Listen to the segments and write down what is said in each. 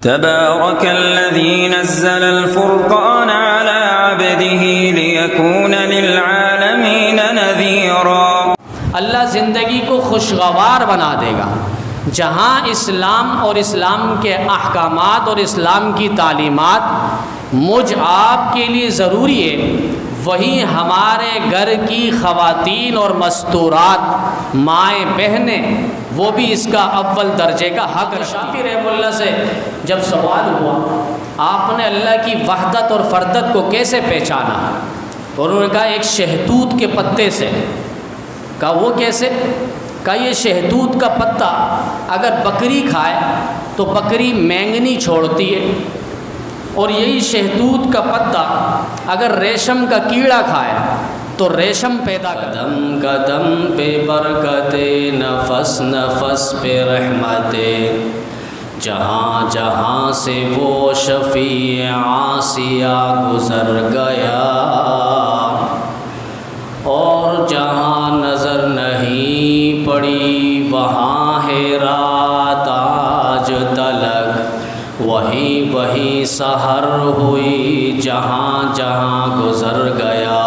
تبارك الذي نزل الفرقان على عبده ليكون للعالمين نذيرا۔ اللہ زندگی کو خوشگوار بنا دے گا۔ جہاں اسلام اور اسلام کے احکامات اور اسلام کی تعلیمات مجھ آپ کے لیے ضروری ہے، وہیں ہمارے گھر کی خواتین اور مستورات مائیں بہنیں وہ بھی اس کا اول درجے کا حق رکھتی۔ شافعی رحمہ اللہ سے جب سوال ہوا آپ نے اللہ کی وحدت اور فردت کو کیسے پہچانا، اور انہوں نے کہا ایک شہتوت کے پتے سے۔ کہا وہ کیسے؟ کہا یہ شہتوت کا پتا اگر بکری کھائے تو بکری مینگنی چھوڑتی ہے، اور یہی شہتوت کا پتا اگر ریشم کا کیڑا کھائے تو ریشم پیدا کرتا۔ قدم قدم پہ برکتیں، نفس نفس پہ رحمتیں، جہاں جہاں سے وہ شفیع عاصیہ گزر گیا، اور جہاں نظر نہیں پڑی وہاں ہے رات آج تلک، وہیں وہیں سحر ہوئی جہاں جہاں گزر گیا۔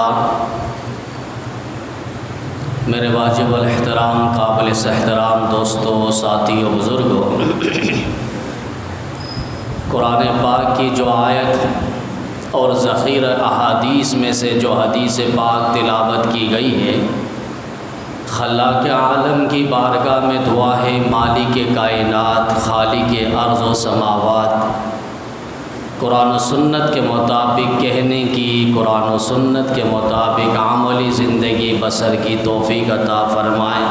میرے واجب الاحترام قابل احترام دوستوں، ساتھیوں، بزرگوں، قرآن پاک کی جو آیت اور ذخیرہ احادیث میں سے جو حدیث پاک تلاوت کی گئی ہے، خلاق عالم کی بارگاہ میں دعا ہے مالک کائنات، خالق ارض و سماوات، قرآن و سنت کے مطابق کہنے کی، قرآن و سنت کے مطابق عملی زندگی بسر کی توفیق عطا فرمائے۔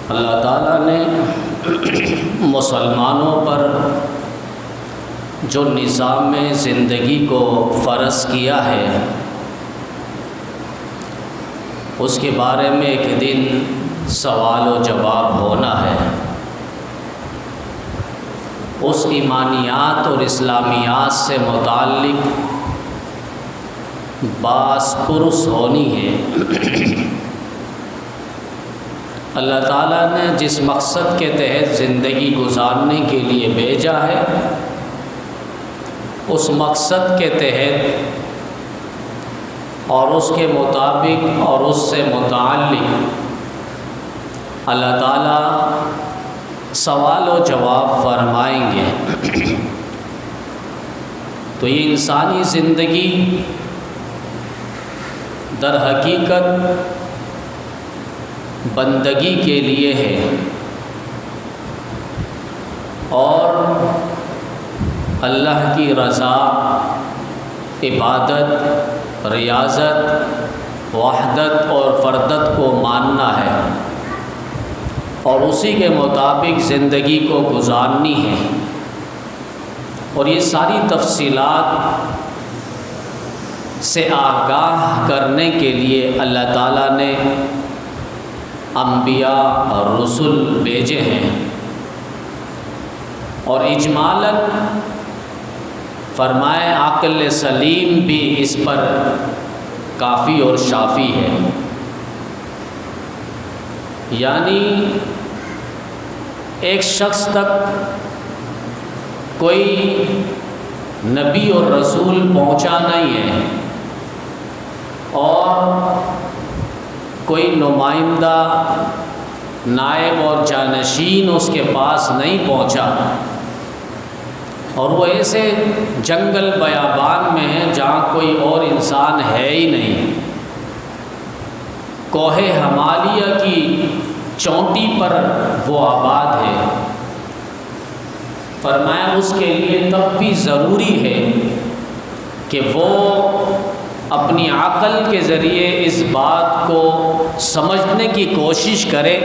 اللہ تعالیٰ نے مسلمانوں پر جو نظام زندگی کو فرض کیا ہے، اس کے بارے میں ایک دن سوال و جواب ہونا ہے۔ اس ایمانیات اور اسلامیات سے متعلق باس پرس ہونی ہے۔ اللہ تعالیٰ نے جس مقصد کے تحت زندگی گزارنے کے لیے بھیجا ہے، اس مقصد کے تحت اور اس کے مطابق اور اس سے متعلق اللہ تعالیٰ سوال و جواب فرمائیں گے۔ تو یہ انسانی زندگی در حقیقت بندگی کے لیے ہے، اور اللہ کی رضا، عبادت، ریاضت، وحدت اور فردت کو ماننا ہے، اور اسی کے مطابق زندگی کو گزارنی ہے۔ اور یہ ساری تفصیلات سے آگاہ کرنے کے لیے اللہ تعالیٰ نے انبیاء اور رسول بھیجے ہیں، اور اجمالاً فرمائے عقل سلیم بھی اس پر کافی اور شافی ہے۔ یعنی ایک شخص تک کوئی نبی اور رسول پہنچا نہیں ہے، اور کوئی نمائندہ، نائب اور جانشین اس کے پاس نہیں پہنچا، اور وہ ایسے جنگل بیابان میں ہے جہاں کوئی اور انسان ہے ہی نہیں، کوہ ہمالیہ کی چوٹی پر وہ آباد ہے۔ فرمایا اس کے لیے تب بھی ضروری ہے کہ وہ اپنی عقل کے ذریعے اس بات کو سمجھنے کی کوشش کرے،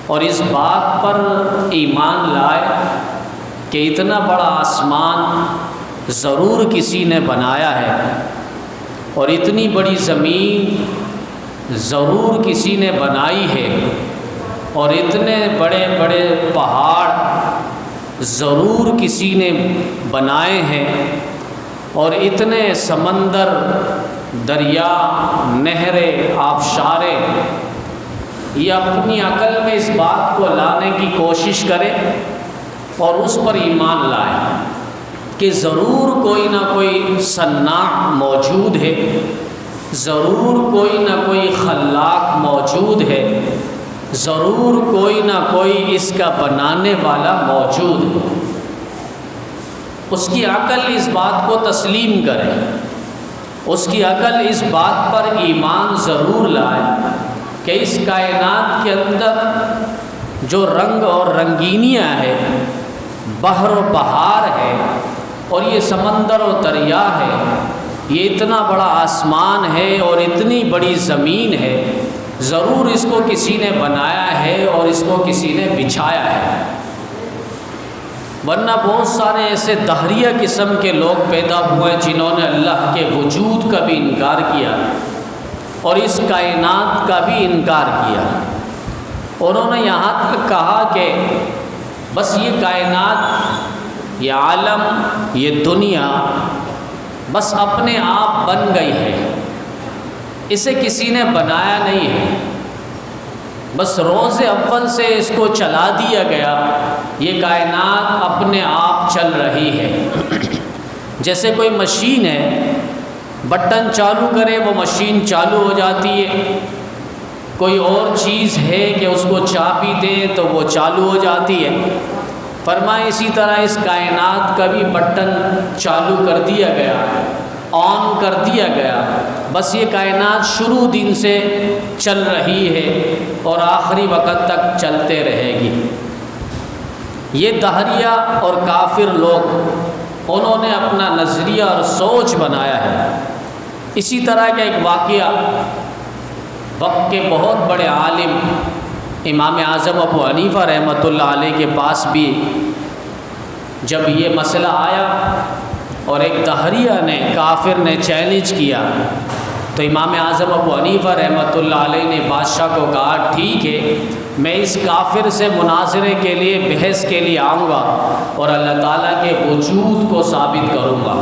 اور اس بات پر ایمان لائے کہ اتنا بڑا آسمان ضرور کسی نے بنایا ہے، اور اتنی بڑی زمین ضرور کسی نے بنائی ہے، اور اتنے بڑے بڑے پہاڑ ضرور کسی نے بنائے ہیں، اور اتنے سمندر، دریا، نہریں، آبشاریں یہ اپنی عقل میں اس بات کو لانے کی کوشش کرے اور اس پر ایمان لائے کہ ضرور کوئی نہ کوئی صناع موجود ہے، ضرور کوئی نہ کوئی خلاق موجود ہے، ضرور کوئی نہ کوئی اس کا بنانے والا موجود ہے۔ اس کی عقل اس بات کو تسلیم کرے، اس کی عقل اس بات پر ایمان ضرور لائے کہ اس کائنات کے اندر جو رنگ اور رنگینیاں ہے، بحر و بہار ہے، اور یہ سمندر و دریا ہے، یہ اتنا بڑا آسمان ہے اور اتنی بڑی زمین ہے، ضرور اس کو کسی نے بنایا ہے اور اس کو کسی نے بچھایا ہے۔ ورنہ بہت سارے ایسے دہریہ قسم کے لوگ پیدا ہوئے جنہوں نے اللہ کے وجود کا بھی انکار کیا اور اس کائنات کا بھی انکار کیا۔ انہوں نے یہاں تک کہا کہ بس یہ کائنات، یہ عالم، یہ دنیا بس اپنے آپ بن گئی ہے، اسے کسی نے بنایا نہیں ہے، بس روز اول سے اس کو چلا دیا گیا، یہ کائنات اپنے آپ چل رہی ہے۔ جیسے کوئی مشین ہے، بٹن چالو کرے وہ مشین چالو ہو جاتی ہے، کوئی اور چیز ہے کہ اس کو چابی دے تو وہ چالو ہو جاتی ہے۔ فرمائے اسی طرح اس کائنات کا بھی بٹن چالو کر دیا گیا، آن کر دیا گیا، بس یہ کائنات شروع دن سے چل رہی ہے اور آخری وقت تک چلتے رہے گی۔ یہ دہریہ اور کافر لوگ، انہوں نے اپنا نظریہ اور سوچ بنایا ہے۔ اسی طرح کا ایک واقعہ وقت کے بہت بڑے عالم امام اعظم ابو حنیفہ رحمۃ اللہ علیہ کے پاس بھی جب یہ مسئلہ آیا اور ایک دہریہ نے، کافر نے چیلنج کیا، تو امام اعظم ابو حنیفہ رحمۃ اللہ علیہ نے بادشاہ کو کہا ٹھیک ہے، میں اس کافر سے مناظرے کے لیے، بحث کے لیے آؤں گا اور اللہ تعالیٰ کے وجود کو ثابت کروں گا۔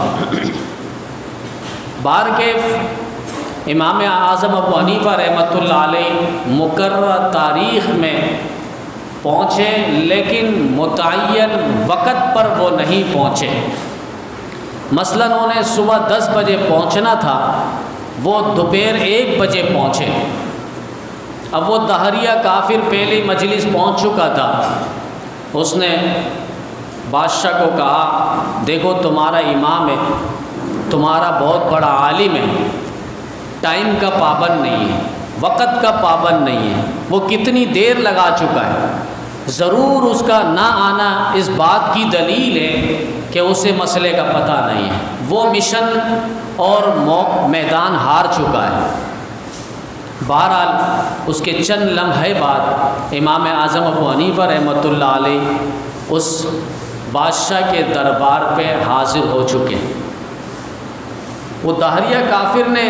بہرکیف امام اعظم ابو حنیفہ رحمۃ اللہ علیہ مقررہ تاریخ میں پہنچے، لیکن متعین وقت پر وہ نہیں پہنچے۔ مثلا انہیں صبح 10 بجے پہنچنا تھا، وہ دوپہر 1 بجے پہنچے۔ اب وہ دہریہ کافر پہلے مجلس پہنچ چکا تھا، اس نے بادشاہ کو کہا دیکھو تمہارا امام ہے، تمہارا بہت بڑا عالم ہے، ٹائم کا پابند نہیں ہے، وقت کا پابند نہیں ہے، وہ کتنی دیر لگا چکا ہے، ضرور اس کا نہ آنا اس بات کی دلیل ہے کہ اسے مسئلے کا پتہ نہیں ہے، وہ مشن اور میدان ہار چکا ہے۔ بہرحال اس کے چند لمحے بعد امام اعظم ابو حنیفہ رحمۃ اللہ علیہ اس بادشاہ کے دربار پہ حاضر ہو چکے۔ وہ دہریہ کافر نے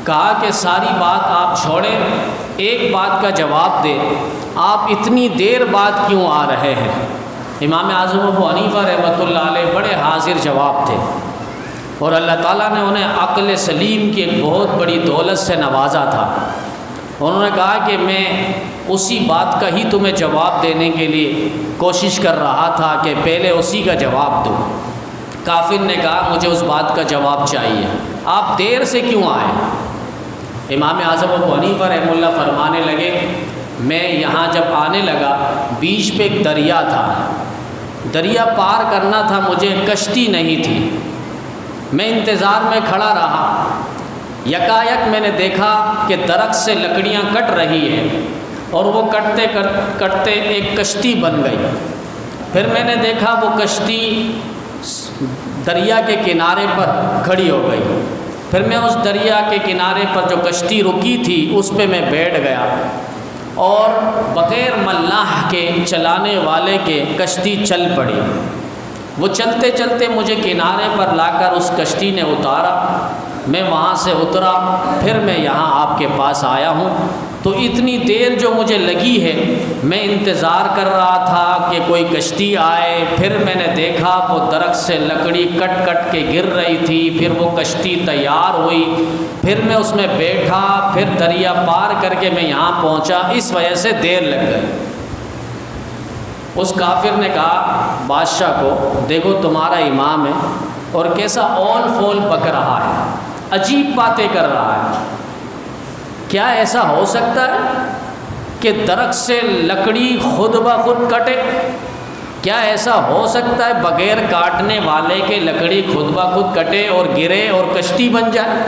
کہا کہ ساری بات آپ چھوڑیں، ایک بات کا جواب دے، آپ اتنی دیر بعد کیوں آ رہے ہیں؟ امام اعظم ابو حنیفہ رحمۃ اللہ علیہ بڑے حاضر جواب تھے، اور اللہ تعالیٰ نے انہیں عقل سلیم کی ایک بہت بڑی دولت سے نوازا تھا۔ انہوں نے کہا کہ میں اسی بات کا ہی تمہیں جواب دینے کے لیے کوشش کر رہا تھا کہ پہلے اسی کا جواب دوں۔ کافر نے کہا مجھے اس بات کا جواب چاہیے، آپ دیر سے کیوں آئے؟ امام اعظم ابو حنیفہ رحمہ اللہ فرمانے لگے میں یہاں جب آنے لگا، بیچ پہ ایک دریا تھا، دریا پار کرنا تھا، مجھے کشتی نہیں تھی، میں انتظار میں کھڑا رہا، یکایک میں نے دیکھا کہ درخت سے لکڑیاں کٹ رہی ہیں اور وہ کٹتے کٹتے ایک کشتی بن گئی۔ پھر میں نے دیکھا وہ کشتی دریا کے کنارے پر کھڑی ہو گئی، پھر میں اس دریا کے کنارے پر جو کشتی رکی تھی اس پہ میں بیٹھ گیا، اور بغیر ملاح کے، چلانے والے کے کشتی چل پڑی۔ وہ چلتے چلتے مجھے کنارے پر لا کر اس کشتی نے اتارا، میں وہاں سے اترا، پھر میں یہاں آپ کے پاس آیا ہوں، تو اتنی دیر جو مجھے لگی ہے میں انتظار کر رہا تھا کہ کوئی کشتی آئے، پھر میں نے دیکھا وہ درخت سے لکڑی کٹ کٹ کے گر رہی تھی، پھر وہ کشتی تیار ہوئی، پھر میں اس میں بیٹھا، پھر دریا پار کر کے میں یہاں پہنچا، اس وجہ سے دیر لگ گئی۔ اس کافر نے کہا بادشاہ کو، دیکھو تمہارا امام ہے اور کیسا اول فول بک رہا ہے، عجیب باتیں کر رہا ہے، کیا ایسا ہو سکتا ہے کہ درخت سے لکڑی خود بخود کٹے؟ کیا ایسا ہو سکتا ہے بغیر کاٹنے والے کے لکڑی خود بخود کٹے اور گرے اور کشتی بن جائے،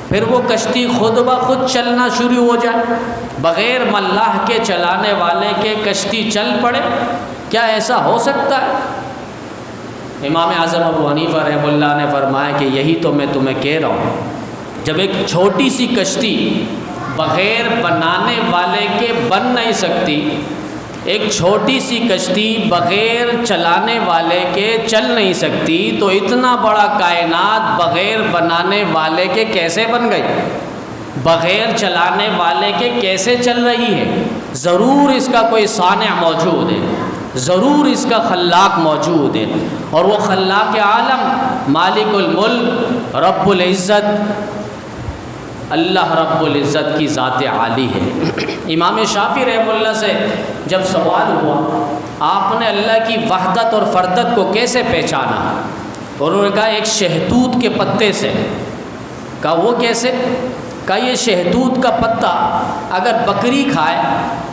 پھر وہ کشتی خود بخود چلنا شروع ہو جائے، بغیر ملاح کے چلانے والے کے کشتی چل پڑے؟ کیا ایسا ہو سکتا ہے؟ امام اعظم ابو حنیفہ رحمہ اللہ نے فرمایا کہ یہی تو میں تمہیں کہہ رہا ہوں، جب ایک چھوٹی سی کشتی بغیر بنانے والے کے بن نہیں سکتی، ایک چھوٹی سی کشتی بغیر چلانے والے کے چل نہیں سکتی، تو اتنا بڑا کائنات بغیر بنانے والے کے کیسے بن گئی؟ بغیر چلانے والے کے کیسے چل رہی ہے؟ ضرور اس کا کوئی صانع موجود ہے، ضرور اس کا خلاق موجود ہے، اور وہ خلاق عالم مالک الملک رب العزت اللہ رب العزت کی ذات عالی ہے۔ امام شافعی رحمہ اللہ سے جب سوال ہوا آپ نے اللہ کی وحدت اور فردت کو کیسے پہچانا، اور انہوں نے کہا ایک شہتوت کے پتے سے۔ کہا وہ کیسے؟ کہا یہ شہتوت کا پتا اگر بکری کھائے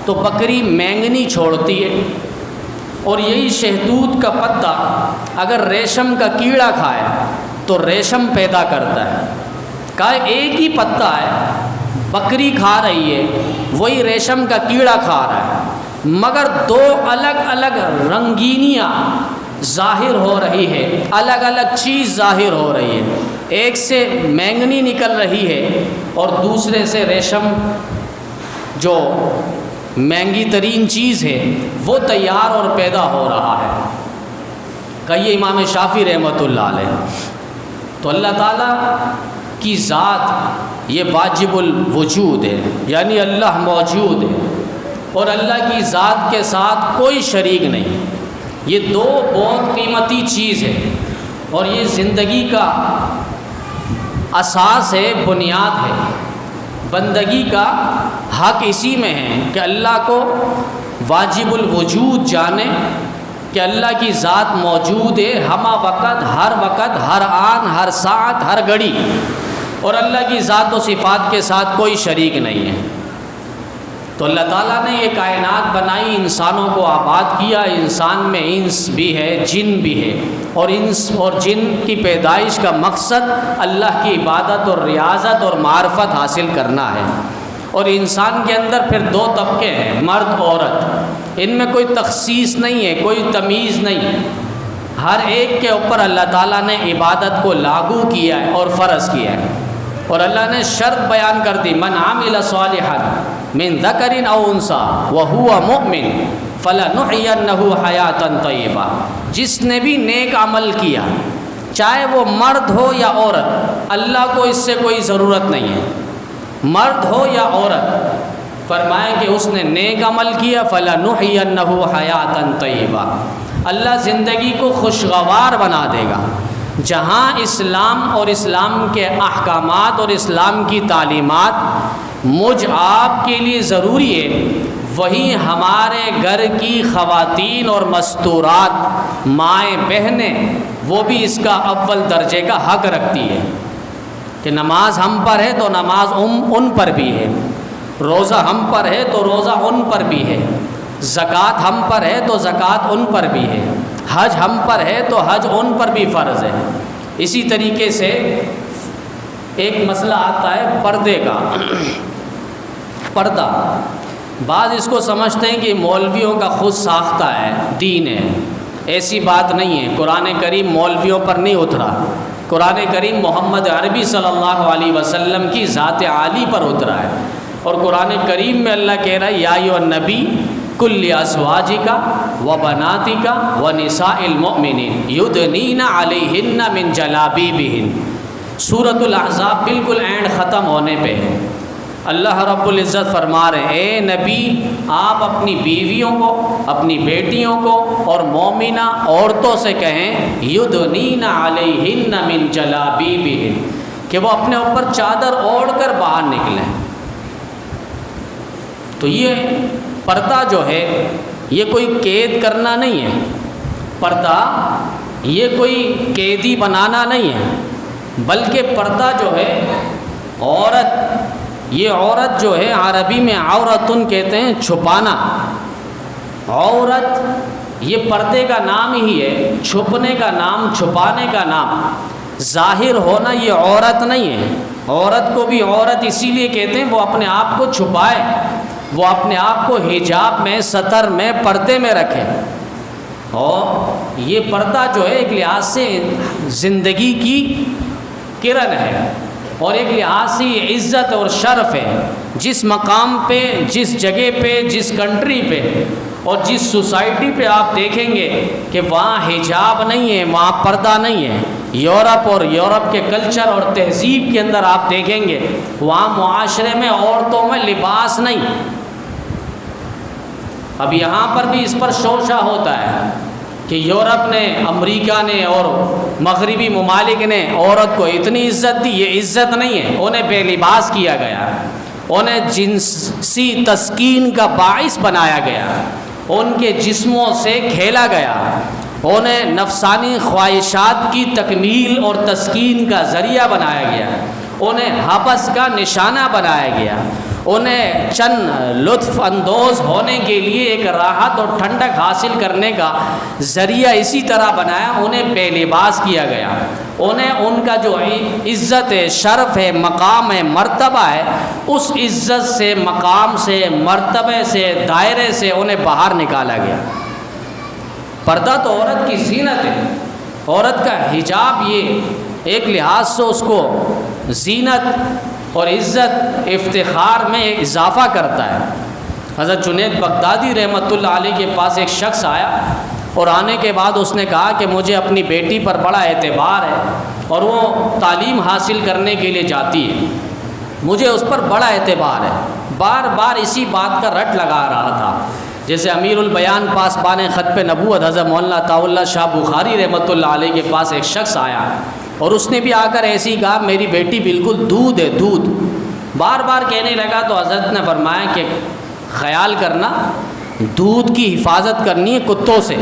تو بکری مینگنی چھوڑتی ہے، اور یہی شہتوت کا پتا اگر ریشم کا کیڑا کھائے تو ریشم پیدا کرتا ہے۔ کہا ایک ہی پتا ہے، بکری کھا رہی ہے، وہی ریشم کا کیڑا کھا رہا ہے، مگر دو الگ الگ رنگینیاں ظاہر ہو رہی ہے، الگ الگ چیز ظاہر ہو رہی ہے، ایک سے مینگنی نکل رہی ہے اور دوسرے سے ریشم جو مہنگی ترین چیز ہے وہ تیار اور پیدا ہو رہا ہے۔ کہیے امام شافعی رحمۃ اللہ علیہ۔ تو اللہ تعالیٰ کی ذات یہ واجب الوجود ہے، یعنی اللہ موجود ہے، اور اللہ کی ذات کے ساتھ کوئی شریک نہیں۔ یہ دو بہت قیمتی چیز ہے، اور یہ زندگی کا اساس ہے، بنیاد ہے۔ بندگی کا حق اسی میں ہے کہ اللہ کو واجب الوجود جانے کہ اللہ کی ذات موجود ہے ہمہ وقت، ہر آن، ہر ساعت، ہر گھڑی، اور اللہ کی ذات و صفات کے ساتھ کوئی شریک نہیں ہے۔ تو اللہ تعالیٰ نے یہ کائنات بنائی، انسانوں کو آباد کیا، انسان میں انس بھی ہے، جن بھی ہے، اور انس اور جن کی پیدائش کا مقصد اللہ کی عبادت اور ریاضت اور معرفت حاصل کرنا ہے۔ اور انسان کے اندر پھر دو طبقے ہیں، مرد عورت، ان میں کوئی تخصیص نہیں ہے، کوئی تمیز نہیں، ہر ایک کے اوپر اللہ تعالیٰ نے عبادت کو لاگو کیا ہے اور فرض کیا ہے۔ اور اللہ نے شرط بیان کر دی، من عمل صالحا من ذکر او انثی وہو مؤمن فلنحینہ حیاۃ طیبہ، جس نے بھی نیک عمل کیا چاہے وہ مرد ہو یا عورت، اللہ کو اس سے کوئی ضرورت نہیں ہے، مرد ہو یا عورت، فرمایا کہ اس نے نیک عمل کیا فلنحینہ حیاۃ طیبہ، اللہ زندگی کو خوشگوار بنا دے گا۔ جہاں اسلام اور اسلام کے احکامات اور اسلام کی تعلیمات مجھ آپ کے لیے ضروری ہے، وہیں ہمارے گھر کی خواتین اور مستورات، مائیں بہنیں، وہ بھی اس کا اول درجے کا حق رکھتی ہے کہ نماز ہم پر ہے تو نماز ان پر بھی ہے، روزہ ہم پر ہے تو روزہ ان پر بھی ہے، زکوٰۃ ہم پر ہے تو زکوٰۃ ان پر بھی ہے، حج ہم پر ہے تو حج ان پر بھی فرض ہے۔ اسی طریقے سے ایک مسئلہ آتا ہے پردے کا، پردہ، بعض اس کو سمجھتے ہیں کہ مولویوں کا خود ساختہ ہے، دین ہے، ایسی بات نہیں ہے۔ قرآن کریم مولویوں پر نہیں اترا، قرآن کریم محمد عربی صلی اللہ علیہ وسلم کی ذات عالی پر اترا ہے، اور قرآن کریم میں اللہ کہہ رہا ہے یا ایھا النبی کل ازواجک و بناتک و نساء المؤمنین یدنین علیہن من جلابیبہن، سورۃ الاحزاب بالکل اینڈ ختم ہونے پہ ہے، اللہ رب العزت فرما رہے ہیں اے نبی آپ اپنی بیویوں کو، اپنی بیٹیوں کو اور مومنہ عورتوں سے کہیں یدنین علیہن من جلابیبہن، کہ وہ اپنے اوپر چادر اوڑھ کر باہر نکلیں۔ تو یہ پردہ جو ہے یہ کوئی قید کرنا نہیں ہے، پردہ یہ کوئی قیدی بنانا نہیں ہے، بلکہ پردہ جو ہے عورت، یہ عورت جو ہے عربی میں عورتن کہتے ہیں چھپانا، عورت یہ پردے کا نام ہی ہے، چھپنے کا نام، چھپانے کا نام، ظاہر ہونا یہ عورت نہیں ہے۔ عورت کو بھی عورت اسی لیے کہتے ہیں وہ اپنے آپ کو چھپائے، وہ اپنے آپ کو حجاب میں، ستر میں، پردے میں رکھے۔ اور یہ پردہ جو ہے ایک لحاظ سے زندگی کی کرن ہے، اور ایک لحاظ سے یہ عزت اور شرف ہے۔ جس مقام پہ، جس جگہ پہ، جس کنٹری پہ اور جس سوسائٹی پہ آپ دیکھیں گے کہ وہاں حجاب نہیں ہے، وہاں پردہ نہیں ہے، یورپ اور یورپ کے کلچر اور تہذیب کے اندر آپ دیکھیں گے وہاں معاشرے میں عورتوں میں لباس نہیں۔ اب یہاں پر بھی اس پر شورشا ہوتا ہے کہ یورپ نے، امریکہ نے اور مغربی ممالک نے عورت کو اتنی عزت دی، یہ عزت نہیں ہے، انہیں بے لباس کیا گیا، انہیں جنسی تسکین کا باعث بنایا گیا، ان کے جسموں سے کھیلا گیا، انہیں نفسانی خواہشات کی تکمیل اور تسکین کا ذریعہ بنایا گیا، انہیں حبس کا نشانہ بنایا گیا، انہیں چند لطف اندوز ہونے کے لیے ایک راحت اور ٹھنڈک حاصل کرنے کا ذریعہ اسی طرح بنایا، انہیں بے لباس کیا گیا، انہیں ان کا جو عزت ہے، شرف ہے، مقام ہے، مرتبہ ہے، اس عزت سے، مقام سے، مرتبے سے، دائرے سے انہیں باہر نکالا گیا۔ پردہ تو عورت کی زینت ہے، عورت کا حجاب یہ ایک لحاظ سے اس کو زینت اور عزت، افتخار میں اضافہ کرتا ہے۔ حضرت جنید بغدادی رحمۃ اللہ علیہ کے پاس ایک شخص آیا اور آنے کے بعد اس نے کہا کہ مجھے اپنی بیٹی پر بڑا اعتبار ہے اور وہ تعلیم حاصل کرنے کے لیے جاتی ہے، مجھے اس پر بڑا اعتبار ہے۔ بار بار اسی بات کا رٹ لگا رہا تھا۔ جیسے امیر البیان پاسبان خط نبوت حضرت مولانا عطاء اللہ شاہ بخاری رحمۃ اللہ علیہ کے پاس ایک شخص آیا اور اس نے بھی آ کر ایسے ہی کہا میری بیٹی بالکل دودھ ہے، دودھ۔ بار بار کہنے لگا تو حضرت نے فرمایا کہ خیال کرنا، دودھ کی حفاظت کرنی ہے کتوں سے،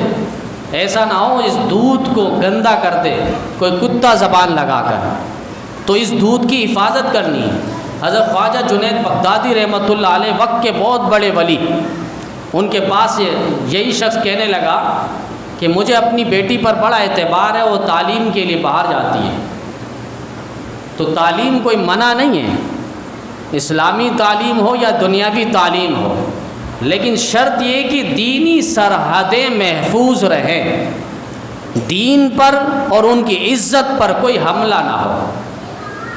ایسا نہ ہو اس دودھ کو گندا کر دے کوئی کتا زبان لگا کر، تو اس دودھ کی حفاظت کرنی ہے۔ حضرت خواجہ جنید بغدادی رحمۃ اللہ علیہ وقت کے بہت بڑے ولی، ان کے پاس یہی شخص کہنے لگا کہ مجھے اپنی بیٹی پر بڑا اعتبار ہے، وہ تعلیم کے لیے باہر جاتی ہے۔ تو تعلیم کوئی منع نہیں ہے، اسلامی تعلیم ہو یا دنیاوی تعلیم ہو، لیکن شرط یہ کہ دینی سرحدیں محفوظ رہیں، دین پر اور ان کی عزت پر کوئی حملہ نہ ہو،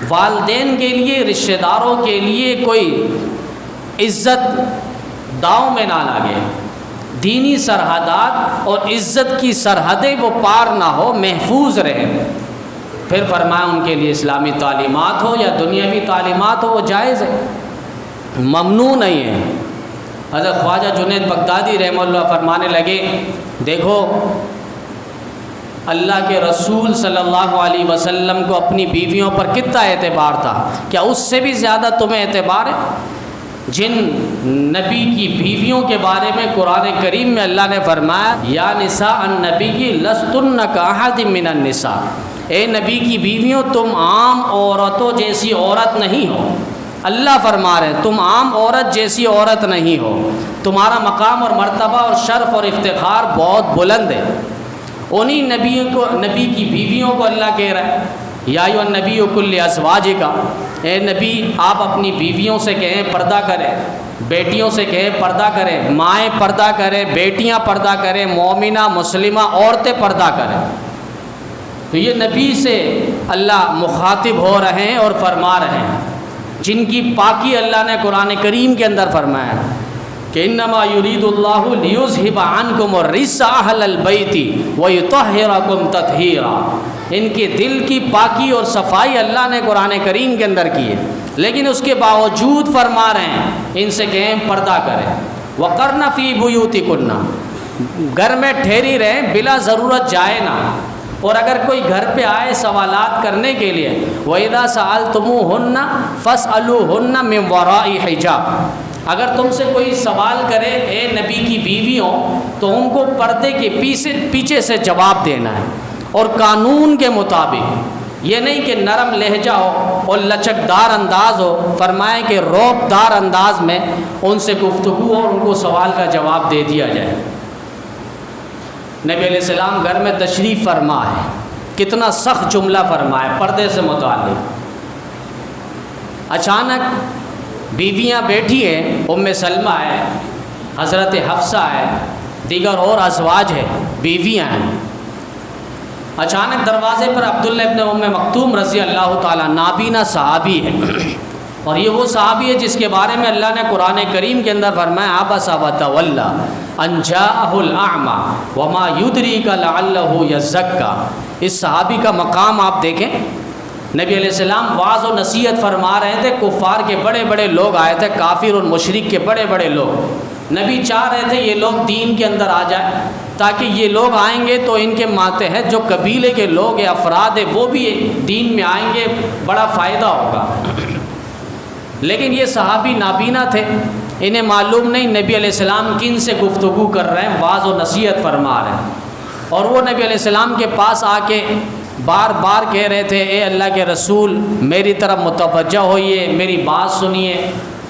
والدین کے لیے، رشتہ داروں کے لیے کوئی عزت داؤں میں نہ لگے، دینی سرحدات اور عزت کی سرحدیں وہ پار نہ ہو، محفوظ رہیں۔ پھر فرمایا ان کے لیے اسلامی تعلیمات ہو یا دنیاوی تعلیمات ہو وہ جائز ہے، ممنوع نہیں ہے۔ حضرت خواجہ جنید بغدادی رحمہ اللہ فرمانے لگے دیکھو اللہ کے رسول صلی اللہ علیہ وسلم کو اپنی بیویوں پر کتنا اعتبار تھا، کیا اس سے بھی زیادہ تمہیں اعتبار ہے؟ جن نبی کی بیویوں کے بارے میں قرآن کریم میں اللہ نے فرمایا یا نساء النبی لستن کاحد من النساء، اے نبی کی بیویوں تم عام عورتوں جیسی عورت نہیں ہو۔ اللہ فرما رہے ہیں تم عام عورت جیسی عورت نہیں ہو، تمہارا مقام اور مرتبہ اور شرف اور افتخار بہت بلند ہے۔ انہی نبی کی بیویوں کو اللہ کہہ رہا ہے یا ایھا النبی کل ازواجک، اے نبی آپ اپنی بیویوں سے کہیں پردہ کریں، بیٹیوں سے کہیں پردہ کریں، مائیں پردہ کریں، بیٹیاں پردہ کریں، مومنہ مسلمہ عورتیں پردہ کریں۔ تو یہ نبی سے اللہ مخاطب ہو رہے ہیں اور فرما رہے ہیں، جن کی پاکی اللہ نے قرآن کریم کے اندر فرمایا کہ انما یرید اللہ لیذھب عنکم الرجس اہل البیت ویطہرکم تطہیرا، ان کے دل کی پاکی اور صفائی اللہ نے قرآن کریم کے اندر کی ہے، لیکن اس کے باوجود فرما رہے ہیں ان سے کہیں پردہ کریں۔ وقرن فی بیوتکن، گھر میں ٹھہری رہیں، بلا ضرورت جائے نہ، اور اگر کوئی گھر پہ آئے سوالات کرنے کے لیے وَإِذَا سَأَلْتُمُوهُنَّ فَاسْأَلُوهُنَّ مِنْ وَرَاءِ حِجَابٍ، اگر تم سے کوئی سوال کرے اے نبی کی بیویوں تو ان کو پردے کے پیچھے سے جواب دینا ہے، اور قانون کے مطابق، یہ نہیں کہ نرم لہجہ ہو اور لچکدار انداز ہو، فرمائے کہ روب دار انداز میں ان سے گفتگو اور ان کو سوال کا جواب دے دیا جائے۔ نبی علیہ السلام گھر میں تشریف فرما ہے، کتنا سخت جملہ فرمائے پردے سے متعلق۔ اچانک بیویاں بیٹھی ہیں، ام سلمہ ہے، حضرت حفصہ ہے، دیگر اور ازواج ہے، بیویاں ہیں۔ اچانک دروازے پر عبداللہ ابن ام مکتوم رضی اللہ تعالیٰ، نابینا صحابی ہے، اور یہ وہ صحابی ہے جس کے بارے میں اللہ نے قرآن کریم کے اندر فرمایا عبس وتولی ان جاءہ الاعمی وما یدریک لعلہ یزکی۔ اس صحابی کا مقام آپ دیکھیں، نبی علیہ السلام واعظ و نصیحت فرما رہے تھے، کفار کے بڑے بڑے لوگ آئے تھے، کافر اور مشرک کے بڑے بڑے لوگ، نبی چاہ رہے تھے یہ لوگ دین کے اندر آ جائیں، تاکہ یہ لوگ آئیں گے تو ان کے ماتحت جو قبیلے کے لوگ ہیں، افراد ہیں، وہ بھی دین میں آئیں گے، بڑا فائدہ ہوگا۔ لیکن یہ صحابی نابینا تھے، انہیں معلوم نہیں نبی علیہ السلام کن سے گفتگو کر رہے ہیں، واعظ و نصیحت فرما رہے ہیں، اور وہ نبی علیہ السلام کے پاس آ کے بار بار کہہ رہے تھے اے اللہ کے رسول میری طرف متوجہ ہوئیے، میری بات سنیے،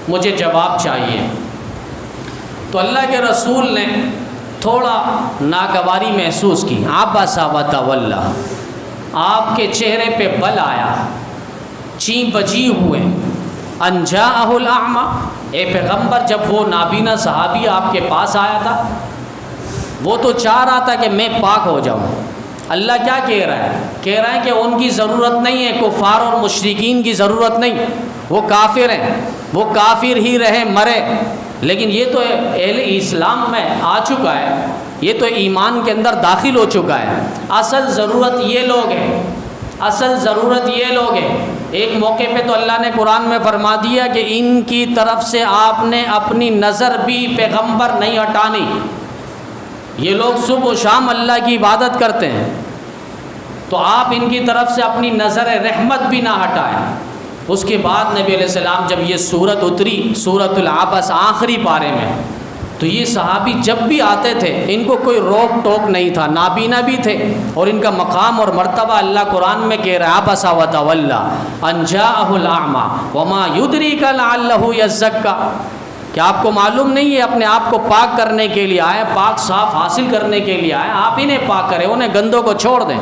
مجھے جواب چاہیے۔ تو اللہ کے رسول نے تھوڑا ناگواری محسوس کی، عبس وتولی، آپ کے چہرے پہ بل آیا، چین بجی ہوئے، ان جاءہ الاعمی، اے پیغمبر جب وہ نابینا صحابی آپ کے پاس آیا تھا وہ تو چاہ رہا تھا کہ میں پاک ہو جاؤں، اللہ کیا کہہ رہا ہے؟ کہہ رہا ہے کہ ان کی ضرورت نہیں ہے، کفار اور مشرکین کی ضرورت نہیں، وہ کافر ہیں، وہ کافر ہی رہے مرے، لیکن یہ تو اہل اسلام میں آ چکا ہے، یہ تو ایمان کے اندر داخل ہو چکا ہے، اصل ضرورت یہ لوگ ہیں، اصل ضرورت یہ لوگ ہیں۔ ایک موقع پہ تو اللہ نے قرآن میں فرما دیا کہ ان کی طرف سے آپ نے اپنی نظر بھی پیغمبر نہیں ہٹانی، یہ لوگ صبح و شام اللہ کی عبادت کرتے ہیں، تو آپ ان کی طرف سے اپنی نظر رحمت بھی نہ ہٹائیں۔ اس کے بعد نبی علیہ السلام جب یہ صورت اتری، سورۃ العبس آخری پارے میں، تو یہ صحابی جب بھی آتے تھے ان کو کوئی روک ٹوک نہیں تھا، نابینا بھی تھے، اور ان کا مقام اور مرتبہ اللہ قرآن میں کہہ رہا ہے عبس وتولی ان جاءہ الاعمی وما یدریک لعلہ یزکی، کہ آپ کو معلوم نہیں ہے اپنے آپ کو پاک کرنے کے لیے آئے، پاک صاف حاصل کرنے کے لیے آئے، آپ انہیں پاک کریں، انہیں گندوں کو چھوڑ دیں۔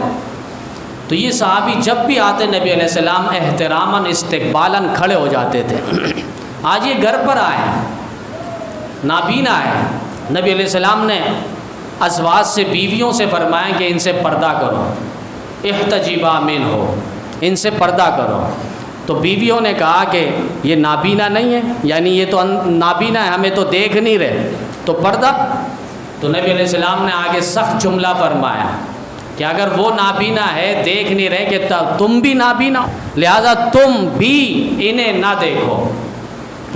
تو یہ صحابی جب بھی آتے نبی علیہ السلام احتراماً استقبالاً کھڑے ہو جاتے تھے۔ آج یہ گھر پر آئے، نابینا ہے، نبی علیہ السلام نے ازواج سے، بیویوں سے فرمایا کہ ان سے پردہ کرو، احتجبا منہ، ان سے پردہ کرو۔ تو بیویوں نے کہا کہ یہ نابینا نہیں ہے، یعنی یہ تو نابینا ہے، ہمیں تو دیکھ نہیں رہے، تو پردہ۔ تو نبی علیہ السلام نے آگے سخت جملہ فرمایا کہ اگر وہ نابینا ہے، دیکھ نہیں رہے، کہ تم بھی نابینا، لہذا تم بھی انہیں نہ دیکھو۔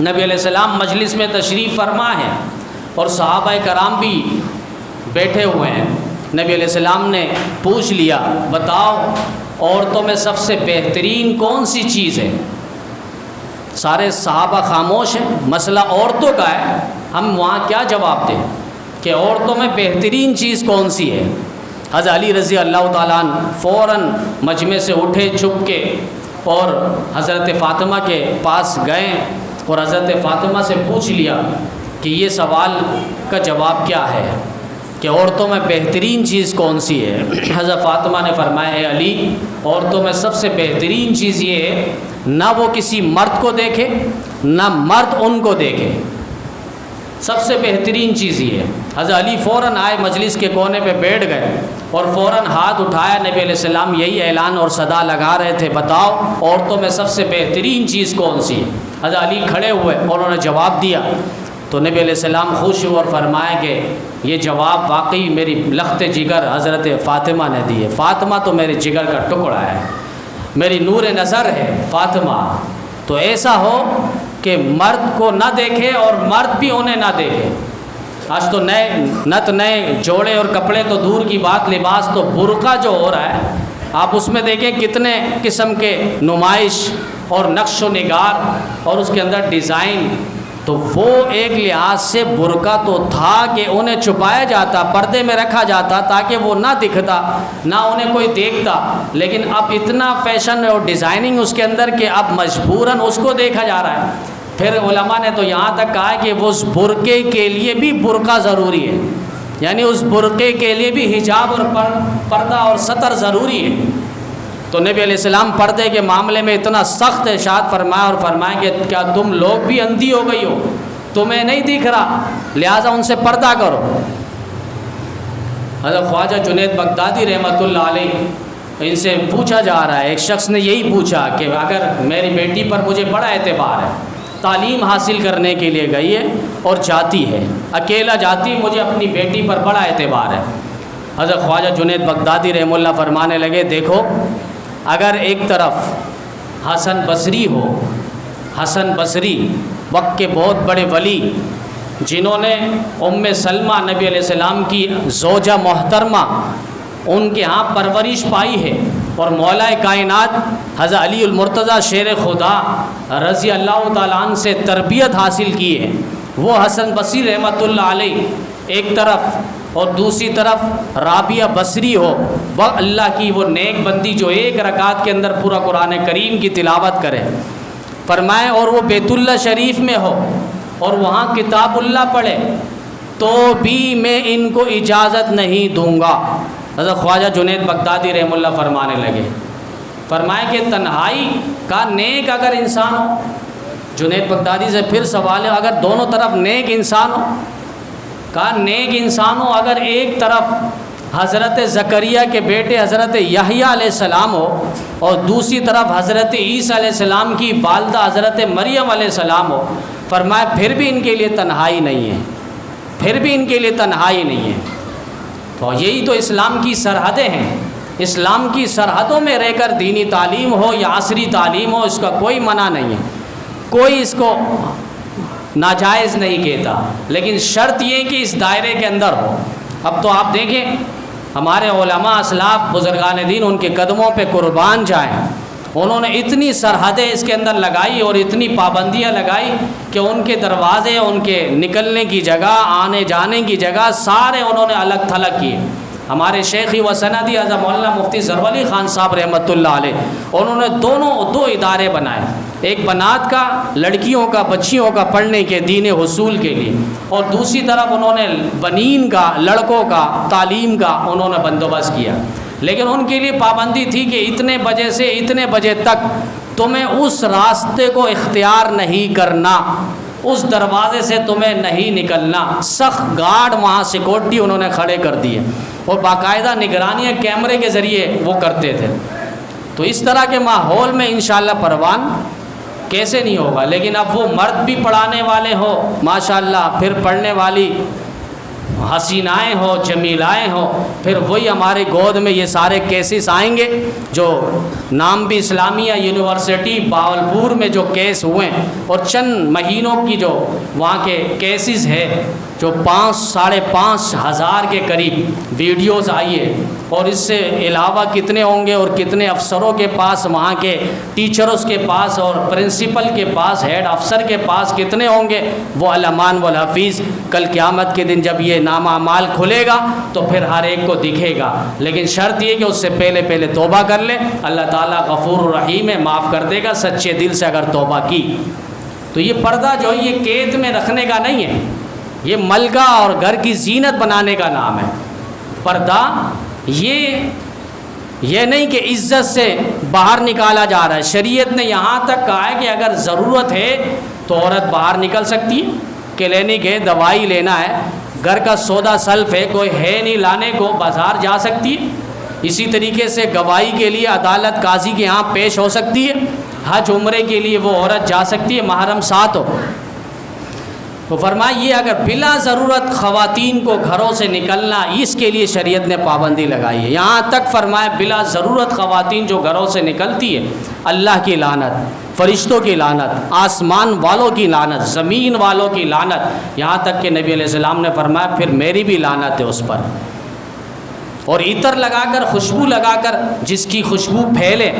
نبی علیہ السلام مجلس میں تشریف فرما ہے اور صحابہ کرام بھی بیٹھے ہوئے ہیں۔ نبی علیہ السلام نے پوچھ لیا بتاؤ عورتوں میں سب سے بہترین کون سی چیز ہے؟ سارے صحابہ خاموش ہیں، مسئلہ عورتوں کا ہے، ہم وہاں کیا جواب دیں کہ عورتوں میں بہترین چیز کون سی ہے؟ حضرت علی رضی اللہ تعالیٰ عنہ فوراً مجمع سے اٹھے چھپ کے اور حضرت فاطمہ کے پاس گئے اور حضرت فاطمہ سے پوچھ لیا کہ یہ سوال کا جواب کیا ہے کہ عورتوں میں بہترین چیز کون سی ہے؟ حضرت فاطمہ نے فرمایا اے علی، عورتوں میں سب سے بہترین چیز یہ ہے نہ وہ کسی مرد کو دیکھے نہ مرد ان کو دیکھے، سب سے بہترین چیز یہ ہے۔ حضرت علی فوراً آئے، مجلس کے کونے پہ بیٹھ گئے اور فوراً ہاتھ اٹھایا، نبی علیہ السلام یہی اعلان اور صدا لگا رہے تھے بتاؤ عورتوں میں سب سے بہترین چیز کون سی ہے؟ حضرت علی کھڑے ہوئے اور انہوں نے جواب دیا تو نبی علیہ السلام خوش ہوئے اور فرمائے کہ یہ جواب واقعی میری لخت جگر حضرت فاطمہ نے دی ہے. فاطمہ تو میرے جگر کا ٹکڑا ہے، میری نور نظر ہے فاطمہ. تو ایسا ہو کہ مرد کو نہ دیکھے اور مرد بھی انہیں نہ دیکھے. آج تو نئے جوڑے اور کپڑے تو دور کی بات، لباس تو برقع جو ہو رہا ہے، آپ اس میں دیکھیں کتنے قسم کے نمائش اور نقش و نگار اور اس کے اندر ڈیزائن. تو وہ ایک لحاظ سے برقع تو تھا کہ انہیں چھپایا جاتا، پردے میں رکھا جاتا تاکہ وہ نہ دکھتا، نہ انہیں کوئی دیکھتا. لیکن اب اتنا فیشن اور ڈیزائننگ اس کے اندر کہ اب مجبوراً اس کو دیکھا جا رہا ہے. پھر علماء نے تو یہاں تک کہا کہ اس برقعے کے لیے بھی برقع ضروری ہے، یعنی اس برقعے کے لیے بھی حجاب اور پردہ اور ستر ضروری ہے. تو نبی علیہ السلام پردے کے معاملے میں اتنا سخت ارشاد فرمایا اور فرمایا کہ کیا تم لوگ بھی اندھی ہو گئی ہو، تمہیں نہیں دکھ رہا، لہٰذا ان سے پردہ کرو. حضرت خواجہ جنید بغدادی رحمۃ اللہ علیہ، ان سے پوچھا جا رہا ہے، ایک شخص نے یہی پوچھا کہ اگر میری بیٹی پر مجھے بڑا اعتبار ہے، تعلیم حاصل کرنے کے لیے گئی ہے اور جاتی ہے، اکیلا جاتی، مجھے اپنی بیٹی پر بڑا اعتبار ہے. حضرت خواجہ جنید بغدادی رحمہ اللہ فرمانے لگے، دیکھو اگر ایک طرف حسن بصری ہو، حسن بصری وقت کے بہت بڑے ولی جنہوں نے ام سلمہ نبی علیہ السلام کی زوجہ محترمہ ان کے ہاں پرورش پائی ہے، اور مولا کائنات حضرت علی المرتضیٰ شیر خدا رضی اللہ تعالیٰ عنہ سے تربیت حاصل کی ہے، وہ حسن بصری رحمۃ اللہ علیہ ایک طرف، اور دوسری طرف رابعہ بصری ہو، وہ اللہ کی وہ نیک بندی جو ایک رکعت کے اندر پورا قرآن کریم کی تلاوت کرے. فرمائے اور وہ بیت اللہ شریف میں ہو اور وہاں کتاب اللہ پڑھے تو بھی میں ان کو اجازت نہیں دوں گا. حضرت خواجہ جنید بغدادی رحمہ اللہ فرمانے لگے، فرمائے کہ تنہائی کا نیک اگر انسان ہو، جنید بغدادی سے پھر سوال ہے، اگر دونوں طرف نیک انسان ہو، کہا نیک انسان ہو، اگر ایک طرف حضرت زکریا کے بیٹے حضرت یحییٰ علیہ السلام ہو اور دوسری طرف حضرت عیسیٰ علیہ السلام کی والدہ حضرت مریم علیہ السلام ہو، فرمایا پھر بھی ان کے لیے تنہائی نہیں ہے، پھر بھی ان کے لیے تنہائی نہیں ہے. تو یہی تو اسلام کی سرحدیں ہیں. اسلام کی سرحدوں میں رہ کر دینی تعلیم ہو یا عصری تعلیم ہو، اس کا کوئی منع نہیں ہے، کوئی اس کو ناجائز نہیں کہتا، لیکن شرط یہ کہ اس دائرے کے اندر ہو. اب تو آپ دیکھیں ہمارے علماء اسلاف بزرگان دین ان کے قدموں پہ قربان جائیں، انہوں نے اتنی سرحدیں اس کے اندر لگائی اور اتنی پابندیاں لگائی کہ ان کے دروازے، ان کے نکلنے کی جگہ، آنے جانے کی جگہ سارے انہوں نے الگ تھلگ کیے. ہمارے شیخی و سندی اعظم مولانا مفتی ظفر علی خان صاحب رحمۃ اللہ علیہ، انہوں نے دو ادارے بنائے، ایک بنات کا، لڑکیوں کا، بچیوں کا پڑھنے کے دین حصول کے لیے، اور دوسری طرف انہوں نے بنین کا، لڑکوں کا تعلیم کا انہوں نے بندوبست کیا. لیکن ان کے لیے پابندی تھی کہ اتنے بجے سے اتنے بجے تک تمہیں اس راستے کو اختیار نہیں کرنا، اس دروازے سے تمہیں نہیں نکلنا. سخت گارڈ وہاں سیکورٹی انہوں نے کھڑے کر دیے اور باقاعدہ نگرانیاں کیمرے کے ذریعے وہ کرتے تھے. تو اس طرح کے ماحول میں انشاءاللہ پروان کیسے نہیں ہوگا. لیکن اب وہ مرد بھی پڑھانے والے ہو ماشاءاللہ، پھر پڑھنے والی حسینائیں ہو، جمیلائیں ہو، پھر وہی ہمارے گود میں یہ سارے کیسز آئیں گے جو نام بھی اسلامیہ یونیورسٹی باولپور میں جو کیس ہوئے، اور چند مہینوں کی جو وہاں کے کیسز ہے، جو 5,500 ہزار کے قریب ویڈیوز آئی ہے، اور اس سے علاوہ کتنے ہوں گے، اور کتنے افسروں کے پاس، وہاں کے ٹیچرز کے پاس اور پرنسپل کے پاس، ہیڈ افسر کے پاس کتنے ہوں گے، وہ علمان والحفیظ کل قیامت کے دن جب یہ نامہ اعمال کھلے گا تو پھر ہر ایک کو دکھے گا. لیکن شرط یہ کہ اس سے پہلے توبہ کر لے. اللہ تعالیٰ غفور الرحیم ہے، معاف کر دے گا سچے دل سے اگر توبہ کی. تو یہ پردہ جو ہے یہ قید میں رکھنے کا نہیں ہے، یہ ملکہ اور گھر کی زینت بنانے کا نام ہے. پردہ یہ نہیں کہ عزت سے باہر نکالا جا رہا ہے. شریعت نے یہاں تک کہا ہے کہ اگر ضرورت ہے تو عورت باہر نکل سکتی ہے، کلینک ہے، دوائی لینا ہے، گھر کا سودا سلف ہے، کوئی ہے نہیں لانے کو، بازار جا سکتی ہے. اسی طریقے سے گواہی کے لیے عدالت قاضی کے ہاں پیش ہو سکتی ہے. حج عمرے کے لیے وہ عورت جا سکتی ہے، محرم ساتھ ہو. تو فرمایا یہ اگر بلا ضرورت خواتین کو گھروں سے نکلنا، اس کے لیے شریعت نے پابندی لگائی ہے۔ یہاں تک فرمایا بلا ضرورت خواتین جو گھروں سے نکلتی ہے، اللہ کی لعنت، فرشتوں کی لعنت، آسمان والوں کی لعنت، زمین والوں کی لعنت، یہاں تک کہ نبی علیہ السلام نے فرمایا پھر میری بھی لعنت ہے اس پر۔ اور عطر لگا کر، خوشبو لگا کر، جس کی خوشبو پھیلے،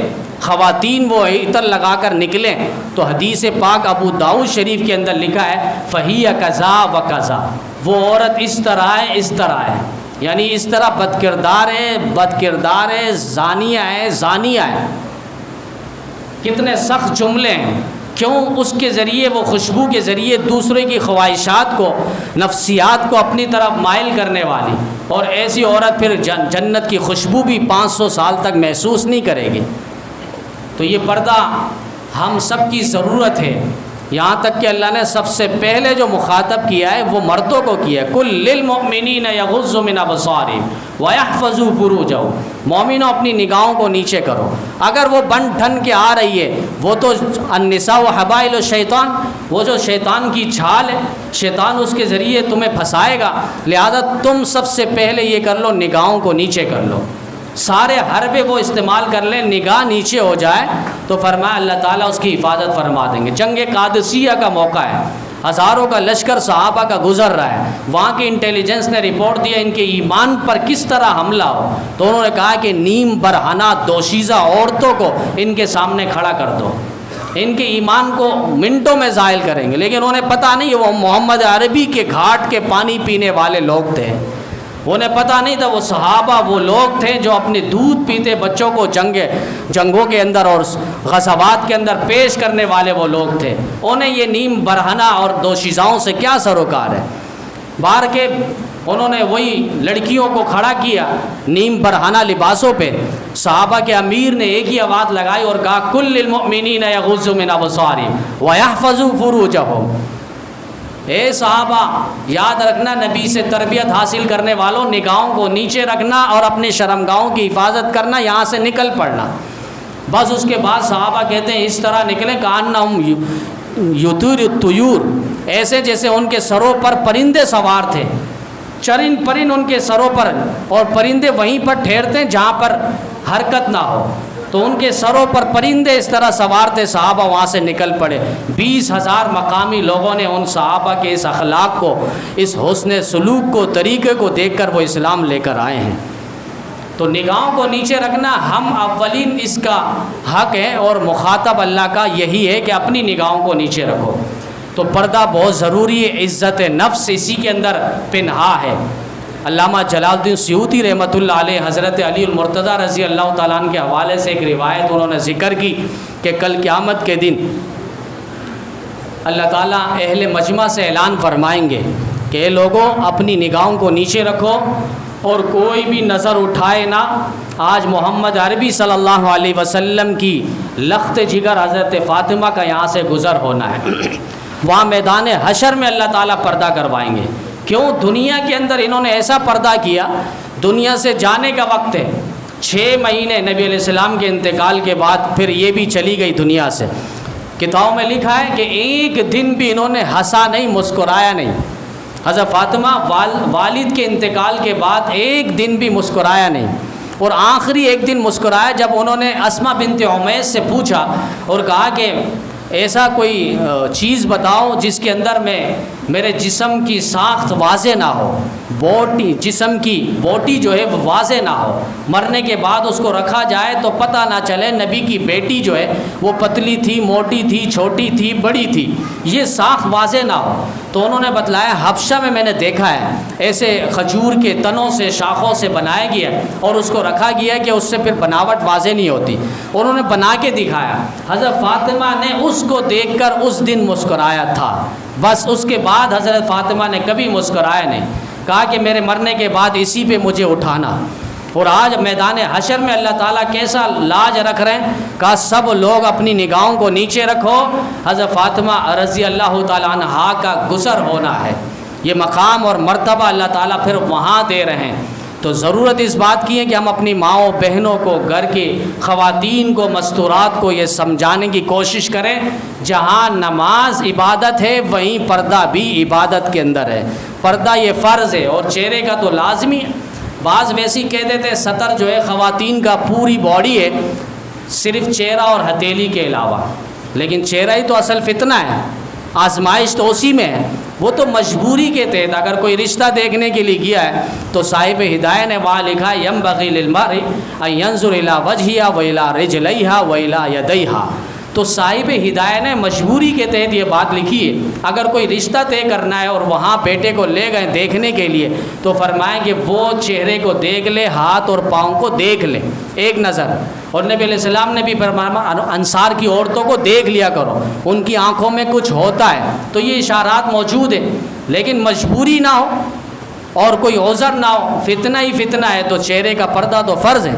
خواتین وہ عطر لگا کر نکلیں، تو حدیث پاک ابو داؤد شریف کے اندر لکھا ہے فَهِيَ كَذَا وَكَذَا، وہ عورت اس طرح ہے، اس طرح ہے، یعنی اس طرح بد کردار ہے، زانیہ ہے۔ کتنے سخت جملے ہیں، کیوں؟ اس کے ذریعے، وہ خوشبو کے ذریعے دوسرے کی خواہشات کو، نفسیات کو اپنی طرف مائل کرنے والی، اور ایسی عورت پھر جنت کی خوشبو بھی 500 سال تک محسوس نہیں کرے گی۔ تو یہ پردہ ہم سب کی ضرورت ہے، یہاں تک کہ اللہ نے سب سے پہلے جو مخاطب کیا ہے وہ مردوں کو کیا ہے، کل للمؤمنین یغضوا من ابصارہم ویحفظوا فروجہم، مومنوں اپنی نگاہوں کو نیچے کرو۔ اگر وہ بن ٹھن کے آ رہی ہے، وہ تو النساء حبائل الشیطان، وہ جو شیطان کی چھال ہے، شیطان اس کے ذریعے تمہیں پھنسائے گا، لہذا تم سب سے پہلے یہ کر لو، نگاہوں کو نیچے کر لو، سارے حربے وہ استعمال کر لیں، نگاہ نیچے ہو جائے تو فرمایا اللہ تعالیٰ اس کی حفاظت فرما دیں گے۔ جنگ قادسیہ کا موقع ہے، ہزاروں کا لشکر صحابہ کا گزر رہا ہے، وہاں کی انٹیلیجنس نے رپورٹ دیا ان کے ایمان پر کس طرح حملہ ہو، تو انہوں نے کہا کہ نیم برہنہ دوشیزہ عورتوں کو ان کے سامنے کھڑا کر دو، ان کے ایمان کو منٹوں میں زائل کریں گے۔ لیکن انہیں پتہ نہیں وہ محمد عربی کے گھاٹ کے پانی پینے والے لوگ تھے، انہیں پتہ نہیں تھا وہ صحابہ وہ لوگ تھے جو اپنے دودھ پیتے بچوں کو جنگوں کے اندر اور غزوات کے اندر پیش کرنے والے وہ لوگ تھے۔ انہیں یہ نیم برہنہ اور دوشیزاؤں سے کیا سروکار ہے؟ باہر کے انہوں نے وہی لڑکیوں کو کھڑا کیا نیم برہنہ لباسوں پہ، صحابہ کے امیر نے ایک ہی آواز لگائی اور کہا کل للمؤمنین یغضوا من ابصارہم ویحفظوا فروجہم۔ اے صحابہ یاد رکھنا، نبی سے تربیت حاصل کرنے والوں، نگاہوں کو نیچے رکھنا اور اپنے شرمگاہوں کی حفاظت کرنا، یہاں سے نکل پڑنا۔ بس اس کے بعد صحابہ کہتے ہیں اس طرح نکلیں کأنہم یطیر الطیور، ایسے جیسے ان کے سروں پر پرندے سوار تھے، چرند پرند ان کے سروں پر، اور پرندے وہیں پر ٹھہرتے ہیں جہاں پر حرکت نہ ہو، تو ان کے سروں پر پرندے اس طرح سوار تھے۔ صحابہ وہاں سے نکل پڑے، 20,000 مقامی لوگوں نے ان صحابہ کے اس اخلاق کو، اس حسن سلوک کو، طریقے کو دیکھ کر وہ اسلام لے کر آئے ہیں۔ تو نگاہوں کو نیچے رکھنا ہم اولین اس کا حق ہے، اور مخاطب اللہ کا یہی ہے کہ اپنی نگاہوں کو نیچے رکھو۔ تو پردہ بہت ضروری ہے، عزت نفس اسی کے اندر پنہا ہے۔ علامہ جلال الدین سیوطی رحمۃ اللہ علیہ حضرت علی المرتضیٰ رضی اللہ تعالیٰ عنہ کے حوالے سے ایک روایت انہوں نے ذکر کی کہ کل قیامت کے دن اللہ تعالیٰ اہل مجمع سے اعلان فرمائیں گے کہ اے لوگوں اپنی نگاہوں کو نیچے رکھو اور کوئی بھی نظر اٹھائے نہ، آج محمد عربی صلی اللہ علیہ وسلم کی لخت جگر حضرت فاطمہ کا یہاں سے گزر ہونا ہے۔ وہاں میدان حشر میں اللہ تعالیٰ پردہ کروائیں گے۔ کیوں؟ دنیا کے اندر انہوں نے ایسا پردہ کیا، دنیا سے جانے کا وقت ہے، 6 مہینے نبی علیہ السلام کے انتقال کے بعد پھر یہ بھی چلی گئی دنیا سے۔ کتابوں میں لکھا ہے کہ ایک دن بھی انہوں نے ہنسا نہیں، مسکرایا نہیں۔ حضرت فاطمہ والد کے انتقال کے بعد ایک دن بھی مسکرایا نہیں، اور آخری ایک دن مسکرایا جب انہوں نے اسماء بنت عمیس سے پوچھا اور کہا کہ ایسا کوئی چیز بتاؤ جس کے اندر میں میرے جسم کی ساخت واضح نہ ہو، باڈی، جسم کی باڈی جو ہے وہ واضح نہ ہو، مرنے کے بعد اس کو رکھا جائے تو پتہ نہ چلے نبی کی بیٹی جو ہے وہ پتلی تھی، موٹی تھی، چھوٹی تھی، بڑی تھی، یہ ساخت واضح نہ ہو۔ تو انہوں نے بتلایا حبشہ میں میں نے دیکھا ہے ایسے کھجور کے تنوں سے، شاخوں سے بنایا گیا اور اس کو رکھا گیا کہ اس سے پھر بناوٹ واضح نہیں ہوتی۔ انہوں نے بنا کے دکھایا، حضرت فاطمہ نے اس کو دیکھ کر اس دن مسکرایا تھا، بس اس کے بعد حضرت فاطمہ نے کبھی مسکرایا نہیں، کہا کہ میرے مرنے کے بعد اسی پہ مجھے اٹھانا۔ اور آج میدان حشر میں اللہ تعالیٰ کیسا لاج رکھ رہے ہیں، کہا سب لوگ اپنی نگاہوں کو نیچے رکھو، حضرت فاطمہ رضی اللہ تعالیٰ عنہا کا گزر ہونا ہے۔ یہ مقام اور مرتبہ اللہ تعالیٰ پھر وہاں دے رہے ہیں تو ضرورت اس بات کی ہے کہ ہم اپنی ماؤں بہنوں کو، گھر کی خواتین کو، مستورات کو یہ سمجھانے کی کوشش کریں جہاں نماز عبادت ہے وہیں پردہ بھی عبادت کے اندر ہے. پردہ یہ فرض ہے اور چہرے کا تو لازمی ہے. بعض ویسی کہہ دیتے ستر جو ہے خواتین کا پوری باڈی ہے صرف چہرہ اور ہتھیلی کے علاوہ، لیکن چہرہ ہی تو اصل فتنہ ہے، آزمائش تو اسی میں ہے. وہ تو مجبوری کے تحت اگر کوئی رشتہ دیکھنے کے لیے گیا ہے تو صاحب ہدایہ نے وہاں لکھا ینبغی للمرء ان ینظر الی وجہہا و الی رجلیہا و الی یدیہا. تو صاحب ہدایہ نے مجبوری کے تحت یہ بات لکھی ہے. اگر کوئی رشتہ طے کرنا ہے اور وہاں بیٹے کو لے گئے دیکھنے کے لیے تو فرمائیں کہ وہ چہرے کو دیکھ لے، ہاتھ اور پاؤں کو دیکھ لے ایک نظر. اور نبی علیہ السلام نے بھی فرمایا انصار کی عورتوں کو دیکھ لیا کرو، ان کی آنکھوں میں کچھ ہوتا ہے. تو یہ اشارات موجود ہیں، لیکن مجبوری نہ ہو اور کوئی عذر نہ ہو، فتنہ ہی فتنہ ہے تو چہرے کا پردہ تو فرض ہے.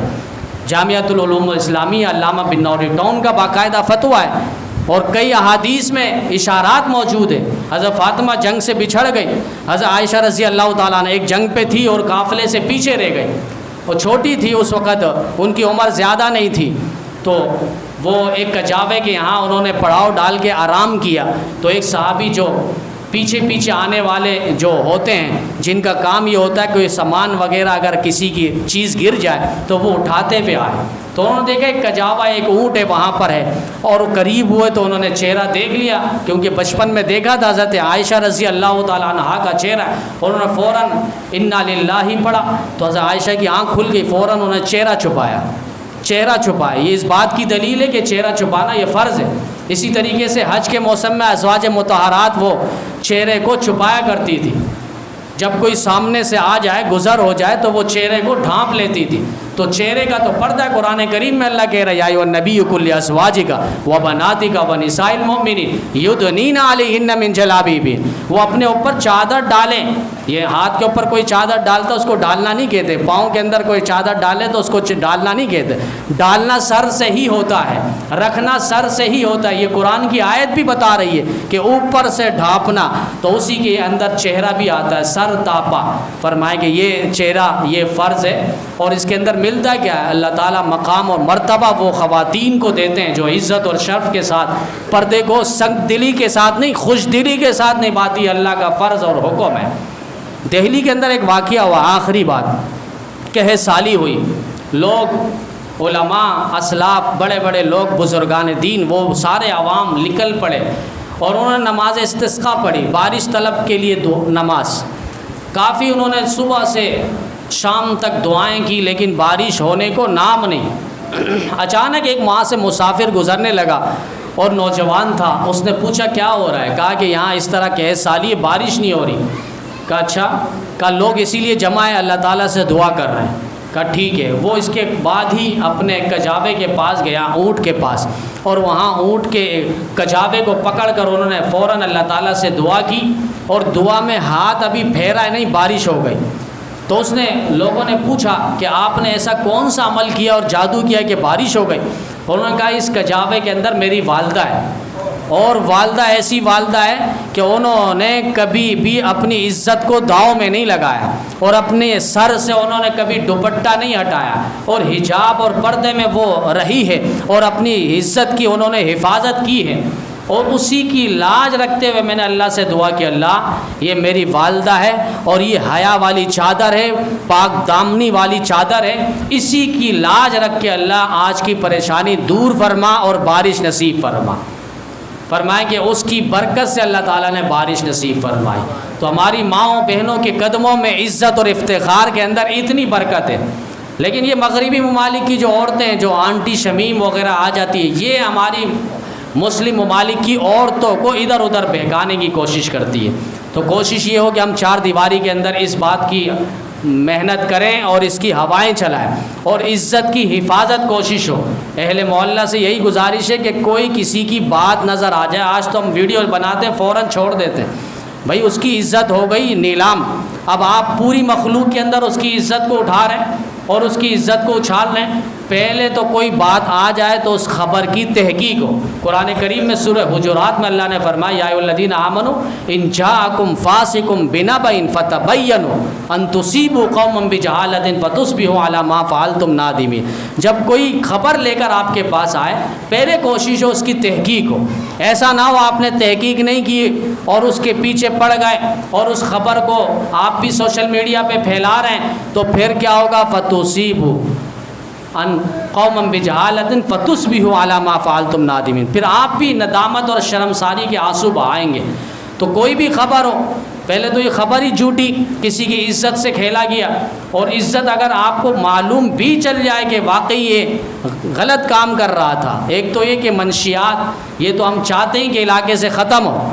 جامعۃ العلوم الاسلامیہ علامہ بن نوری ٹاؤن کا باقاعدہ فتویٰ ہے اور کئی احادیث میں اشارات موجود ہیں. حضرت فاطمہ جنگ سے بچھڑ گئی، حضرت عائشہ رضی اللہ تعالیٰ نے ایک جنگ پہ تھی اور قافلے سے پیچھے رہ گئی، وہ چھوٹی تھی اس وقت، ان کی عمر زیادہ نہیں تھی. تو وہ ایک کجاوے کے یہاں انہوں نے پڑاؤ ڈال کے آرام کیا. تو ایک صحابی جو پیچھے پیچھے آنے والے جو ہوتے ہیں جن کا کام یہ ہوتا ہے کہ سامان وغیرہ اگر کسی کی چیز گر جائے تو وہ اٹھاتے ہوئے آئے. تو انہوں نے دیکھا ایک کجاوا ایک اونٹ ہے وہاں پر ہے اور قریب ہوئے تو انہوں نے چہرہ دیکھ لیا، کیونکہ بچپن میں دیکھا تھا حضرت عائشہ رضی اللہ تعالیٰ عنہا کا چہرہ، اور انہوں نے فوراً انا للہ پڑھا. تو حضرت عائشہ کی آنکھ کھل گئی، فوراً انہوں نے چہرہ چھپایا. یہ اس بات کی دلیل ہے کہ چہرہ چھپانا یہ فرض ہے. اسی طریقے سے حج کے موسم میں ازواج مطہرات وہ چہرے کو چھپایا کرتی تھی. جب کوئی سامنے سے آ جائے، گزر ہو جائے تو وہ چہرے کو ڈھانپ لیتی تھی. تو چہرے کا تو پردہ قرآن کریم میں اللہ کہہ رہا ہے یا ایھا النبی قل لازواجک وبناتک ونساء المؤمنین یدنین علیہن من جلابیبہن. وہ اپنے اوپر چادر ڈالیں. یہ ہاتھ کے اوپر کوئی چادر ڈالتا اس کو ڈالنا نہیں کہتے، پاؤں کے اندر کوئی چادر ڈالے تو اس کو ڈالنا نہیں کہتے. ڈالنا سر سے ہی ہوتا ہے، رکھنا سر سے ہی ہوتا ہے. یہ قرآن کی آیت بھی بتا رہی ہے کہ اوپر سے ڈھانپنا، تو اسی کے اندر چہرہ بھی آتا ہے، سر تاپا. فرمائے کہ یہ چہرہ یہ فرض ہے. اور اس کے اندر ملتا کیا ہے؟ اللہ تعالیٰ مقام اور مرتبہ وہ خواتین کو دیتے ہیں جو عزت اور شرف کے ساتھ پردے کو سنگ دلی کے ساتھ نہیں، خوش دلی کے ساتھ نبھاتی. اللہ کا فرض اور حکم ہے. دہلی کے اندر ایک واقعہ ہوا، آخری بات، کہ سالی ہوئی. لوگ علماء، اسلاف، بڑے بڑے لوگ، بزرگان دین، وہ سارے عوام نکل پڑے اور انہوں نے نماز استسقاء پڑھی، بارش طلب کے لیے نماز. کافی انہوں نے صبح سے شام تک دعائیں کی لیکن بارش ہونے کو نام نہیں. اچانک ایک وہاں سے مسافر گزرنے لگا اور نوجوان تھا. اس نے پوچھا کیا ہو رہا ہے؟ کہا کہ یہاں اس طرح کہ سالی بارش نہیں ہو رہی. کہا اچھا. کہا لوگ اسی لیے جمع ہے، اللہ تعالیٰ سے دعا کر رہے ہیں. کہا ٹھیک ہے. وہ اس کے بعد ہی اپنے کجاوے کے پاس گیا، اونٹ کے پاس، اور وہاں اونٹ کے کجاوے کو پکڑ کر انہوں نے فوراً اللہ تعالیٰ سے دعا کی. اور دعا میں ہاتھ ابھی پھیرا ہے نہیں، بارش ہو گئی. تو اس نے لوگوں نے پوچھا کہ آپ نے ایسا کون سا عمل کیا اور جادو کیا کہ بارش ہو گئی؟ اور انہوں نے کہا اس کجاوے کے اندر میری والدہ ہے، اور والدہ ایسی والدہ ہے کہ انہوں نے کبھی بھی اپنی عزت کو داؤں میں نہیں لگایا، اور اپنے سر سے انہوں نے کبھی دوپٹہ نہیں ہٹایا، اور حجاب اور پردے میں وہ رہی ہے اور اپنی عزت کی انہوں نے حفاظت کی ہے. اور اسی کی لاج رکھتے ہوئے میں نے اللہ سے دعا کی، اللہ یہ میری والدہ ہے اور یہ حیا والی چادر ہے، پاک دامنی والی چادر ہے، اسی کی لاج رکھ کے اللہ آج کی پریشانی دور فرما اور بارش نصیب فرما. فرمائے کہ اس کی برکت سے اللہ تعالیٰ نے بارش نصیب فرمائی. تو ہماری ماؤں بہنوں کے قدموں میں عزت اور افتخار کے اندر اتنی برکت ہے. لیکن یہ مغربی ممالک کی جو عورتیں ہیں، جو آنٹی شمیم وغیرہ آ جاتی ہے، یہ ہماری مسلم ممالک کی عورتوں کو ادھر ادھر بہکانے کی کوشش کرتی ہے. تو کوشش یہ ہو کہ ہم چار دیواری کے اندر اس بات کی محنت کریں اور اس کی ہوائیں چلائیں اور عزت کی حفاظت کوشش ہو. اہل محلہ سے یہی گزارش ہے کہ کوئی کسی کی بات نظر آ جائے، آج تو ہم ویڈیو بناتے ہیں فوراً چھوڑ دیتے ہیں، بھائی اس کی عزت ہو گئی نیلام. اب آپ پوری مخلوق کے اندر اس کی عزت کو اٹھا رہے ہیں اور اس کی عزت کو اچھال رہے ہیں. پہلے تو کوئی بات آ جائے تو اس خبر کی تحقیق ہو۔ قرآن کریم میں سورہ حجرات میں اللہ نے فرمایا یا ایھا الذین آمنوا ان جاءکم فاسق بنبأ فتبینوا ان تصیبوا قوما بجہالۃ فتصبحوا علی ما فعلتم نادمین۔ جب کوئی خبر لے کر آپ کے پاس آئے پہلے کوشش ہو اس کی تحقیق ہو، ایسا نہ ہو آپ نے تحقیق نہیں کی اور اس کے پیچھے پڑ گئے اور اس خبر کو آپ بھی سوشل میڈیا پہ پھیلا رہے ہیں تو پھر کیا ہوگا؟ فتصیبوا ان قوما بجہالۃ فتصبحوا علی ما فعلتم نادمین، پھر آپ بھی ندامت اور شرمساری کے آنسو بہائیں گے۔ تو کوئی بھی خبر ہو، پہلے تو یہ خبر ہی جھوٹی، کسی کی عزت سے کھیلا گیا، اور عزت اگر آپ کو معلوم بھی چل جائے کہ واقعی یہ غلط کام کر رہا تھا، ایک تو یہ کہ منشیات یہ تو ہم چاہتے ہیں کہ علاقے سے ختم ہو،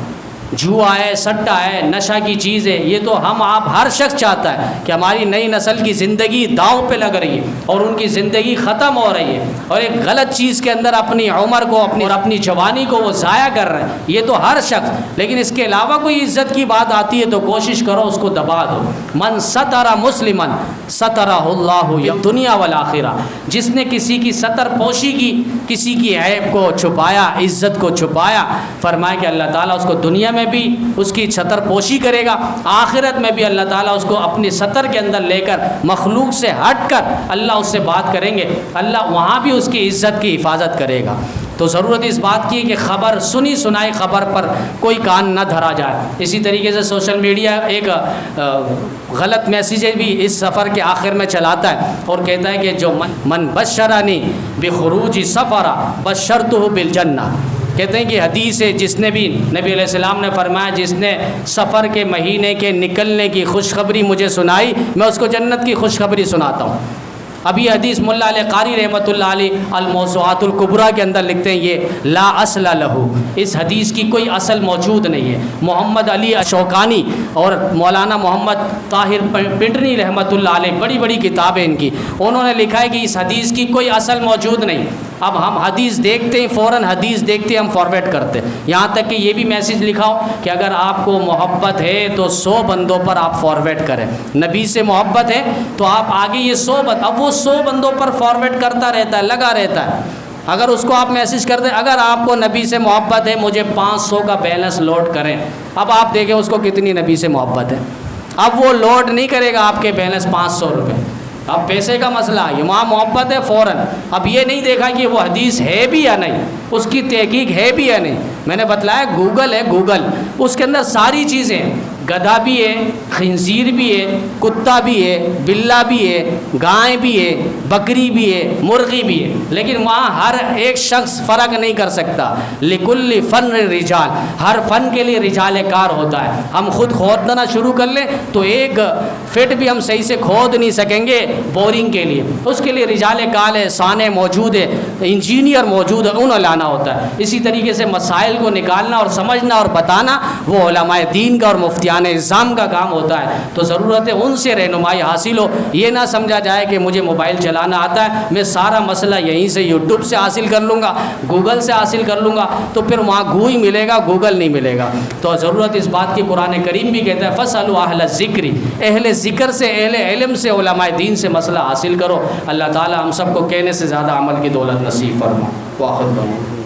جوا ہے، سٹا ہے، نشہ کی چیز ہے، یہ تو ہم آپ ہر شخص چاہتا ہے کہ ہماری نئی نسل کی زندگی داؤں پہ لگ رہی ہے اور ان کی زندگی ختم ہو رہی ہے اور ایک غلط چیز کے اندر اپنی عمر کو اپنی جوانی کو وہ ضائع کر رہے ہیں، یہ تو ہر شخص۔ لیکن اس کے علاوہ کوئی عزت کی بات آتی ہے تو کوشش کرو اس کو دبا دو۔ من ستر مسلما سترہ اللہ دنیا والآخرہ، جس نے کسی کی ستر پوشی کی، کسی کی عیب کو چھپایا، عزت کو چھپایا، فرمایا کہ اللہ تعالیٰ اس کو دنیا میں بھی اس کی ستر پوشی کرے گا، آخرت میں بھی اللہ تعالیٰ اس کو اپنی ستر کے اندر لے کر مخلوق سے ہٹ کر اللہ اس سے بات کریں گے، اللہ وہاں بھی اس کی عزت کی حفاظت کرے گا۔ تو ضرورت اس بات کی کہ خبر سنی سنائی خبر پر کوئی کان نہ دھرا جائے۔ اسی طریقے سے سوشل میڈیا ایک غلط میسیجیں بھی اس سفر کے آخر میں چلاتا ہے اور کہتا ہے کہ جو من بشرانی بخروج سفر بشرتہ بالجنہ، کہتے ہیں کہ حدیث ہے جس نے بھی نبی علیہ السلام نے فرمایا جس نے سفر کے مہینے کے نکلنے کی خوشخبری مجھے سنائی میں اس کو جنت کی خوشخبری سناتا ہوں۔ اب یہ حدیث ملا علی قاری رحمۃ اللہ علیہ الموضوعات الکبریٰ کے اندر لکھتے ہیں یہ لا اصل لہ، اس حدیث کی کوئی اصل موجود نہیں ہے۔ محمد علی شوکانی اور مولانا محمد طاہر پنڈری رحمۃ اللہ علیہ، بڑی بڑی کتابیں ان کی، انہوں نے لکھا ہے کہ اس حدیث کی کوئی اصل موجود نہیں۔ اب ہم حدیث دیکھتے ہیں، فوراً حدیث دیکھتے ہیں ہم فارورڈ کرتے ہیں، یہاں تک کہ یہ بھی میسیج لکھا ہو کہ اگر آپ کو محبت ہے تو 100 بندوں پر آپ فارورڈ کریں، نبی سے محبت ہے تو آپ آگے یہ 100 اب وہ 100 بندوں پر فارورڈ کرتا رہتا ہے، لگا رہتا ہے۔ اگر اس کو آپ میسیج کر دیں اگر آپ کو نبی سے محبت ہے مجھے 500 کا بیلنس لوڈ کریں، اب آپ دیکھیں اس کو کتنی نبی سے محبت ہے، اب وہ لوڈ نہیں کرے گا آپ کے بیلنس 500 روپے۔ اب پیسے کا مسئلہ ہے، وہاں محبت ہے فوراً، اب یہ نہیں دیکھا کہ وہ حدیث ہے بھی یا نہیں، اس کی تحقیق ہے بھی یا نہیں۔ میں نے بتلایا گوگل ہے، گوگل اس کے اندر ساری چیزیں، گدھا بھی ہے، خنزیر بھی ہے، کتا بھی ہے، بلا بھی ہے، گائے بھی ہے، بکری بھی ہے، مرغی بھی ہے، لیکن وہاں ہر ایک شخص فرق نہیں کر سکتا۔ لکل فن رجال، ہر فن کے لیے رجال کار ہوتا ہے۔ ہم خود کھودنا شروع کر لیں تو ایک فٹ بھی ہم صحیح سے کھود نہیں سکیں گے بورنگ کے لیے، اس کے لیے رجال کار ہے، سانے موجود ہے، انجینئر موجود ہے، انہیں لانا ہوتا ہے۔ اسی طریقے سے مسائل کو نکالنا اور سمجھنا اور بتانا وہ علماء دین کا اور مفتیان نظام کا کام ہوتا ہے۔ تو ضرورت ہے ان سے رہنمائی حاصل ہو، یہ نہ سمجھا جائے کہ مجھے موبائل چلانا آتا ہے میں سارا مسئلہ یہیں سے یوٹیوب سے حاصل کر لوں گا، گوگل سے حاصل کر لوں گا، تو پھر وہاں گو ہی ملے گا، گوگل نہیں ملے گا۔ تو ضرورت اس بات کی قرآن کریم بھی کہتا ہے فاسألوا اہل الذکر، اہل ذکر سے، اہل علم سے، علماء دین سے مسئلہ حاصل کرو۔ اللہ تعالی ہم سب کو کہنے سے زیادہ عمل کی دولت نصیب فرما۔ واخر دعوانا